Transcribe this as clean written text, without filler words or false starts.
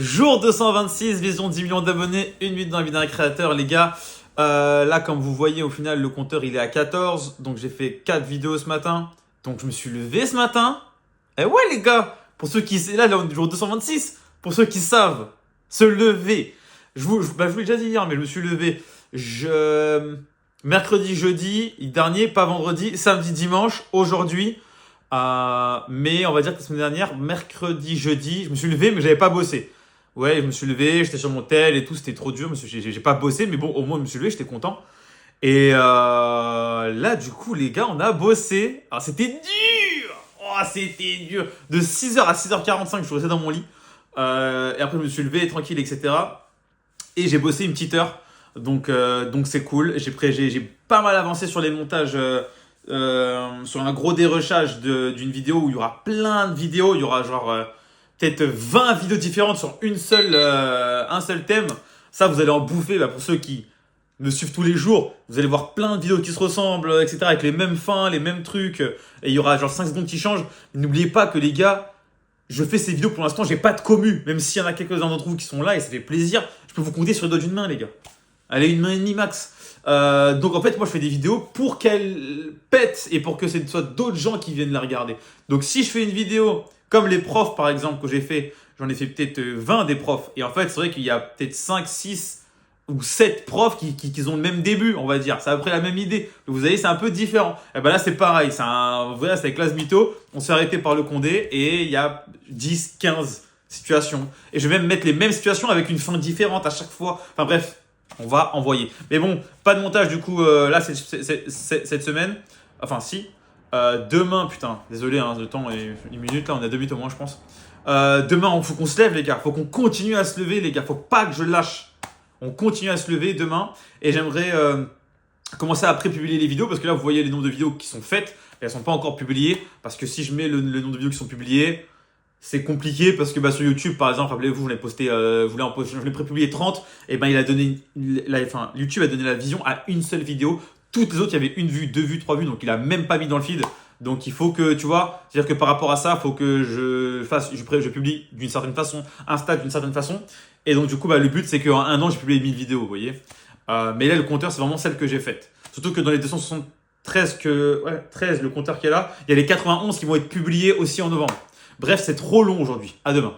Jour 226, vision 10 millions d'abonnés, une minute dans la vie d'un créateur, les gars. Là, comme vous voyez, au final, le compteur, il est à 14. Donc, j'ai fait 4 vidéos ce matin. Donc, je me suis levé ce matin. Et ouais, les gars, pour ceux qui... Là, on est jour 226. Pour ceux qui savent se lever. Je vous l'ai déjà dit hier, mais je me suis levé. Mercredi, jeudi, dernier, pas vendredi, samedi, dimanche, aujourd'hui. Mais on va dire que la semaine dernière, mercredi, jeudi, je me suis levé, mais j'avais pas bossé. Ouais, je me suis levé, j'étais sur mon tel et tout, c'était trop dur. J'ai pas bossé, mais bon, au moins je me suis levé, j'étais content. Et là, du coup, les gars, on a bossé. Alors, c'était dur! Oh, c'était dur! De 6h à 6h45, je suis resté dans mon lit. Et après, je me suis levé, tranquille, etc. Et j'ai bossé une petite heure. Donc c'est cool. J'ai pas mal avancé sur les montages. Sur un gros dérushage d'une vidéo où il y aura plein de vidéos. Il y aura genre peut-être 20 vidéos différentes sur un seul thème. Ça, vous allez en bouffer. Bah, pour ceux qui me suivent tous les jours, vous allez voir plein de vidéos qui se ressemblent, etc. Avec les mêmes fins, les mêmes trucs. Et il y aura genre 5 secondes qui changent. N'oubliez pas que les gars, je fais ces vidéos pour l'instant, j'ai pas de commu. Même s'il y en a quelques-uns d'entre vous qui sont là et ça fait plaisir, je peux vous compter sur les doigts d'une main, les gars. Allez, une main et demie max. Donc en fait, moi je fais des vidéos pour qu'elles pètent et pour que ce soit d'autres gens qui viennent la regarder. Donc si je fais une vidéo comme les profs par exemple que j'ai fait, j'en ai fait peut-être 20 des profs. Et en fait, c'est vrai qu'il y a peut-être 5, 6 ou 7 profs qui ont le même début, on va dire. C'est à peu près la même idée. Donc, vous voyez, c'est un peu différent. Et ben là, c'est pareil. Voilà, c'est avec Classe Mytho. On s'est arrêté par le Condé et il y a 10, 15 situations. Et je vais même mettre les mêmes situations avec une fin différente à chaque fois. Enfin bref. On va envoyer. Mais bon, pas de montage du coup là cette semaine. Enfin si. Demain, putain, désolé, hein, le temps est une minute là, on a 2 minutes au moins je pense. Demain, il faut qu'on se lève les gars. Faut qu'on continue à se lever les gars. Faut pas que je lâche. On continue à se lever demain. Et j'aimerais commencer à pré-publier les vidéos. Parce que là, vous voyez les nombres de vidéos qui sont faites. Et elles sont pas encore publiées. Parce que si je mets le nombre de vidéos qui sont publiées, c'est compliqué parce que sur YouTube, par exemple, rappelez-vous, je voulais prépublier 30, et ben YouTube a donné la vision à une seule vidéo. Toutes les autres, il y avait une vue, 2 vues, 3 vues, donc il a même pas mis dans le feed. Donc il faut que, tu vois, c'est-à-dire que par rapport à ça, il faut que je publie d'une certaine façon, Insta d'une certaine façon. Et donc du coup, le but, c'est qu'en un an, j'ai publié 1000 vidéos, vous voyez. Mais là, le compteur, c'est vraiment celle que j'ai faite. Surtout que dans les 273, 13, le compteur qui est là, il y a les 91 qui vont être publiés aussi en novembre. Bref, c'est trop long aujourd'hui. À demain.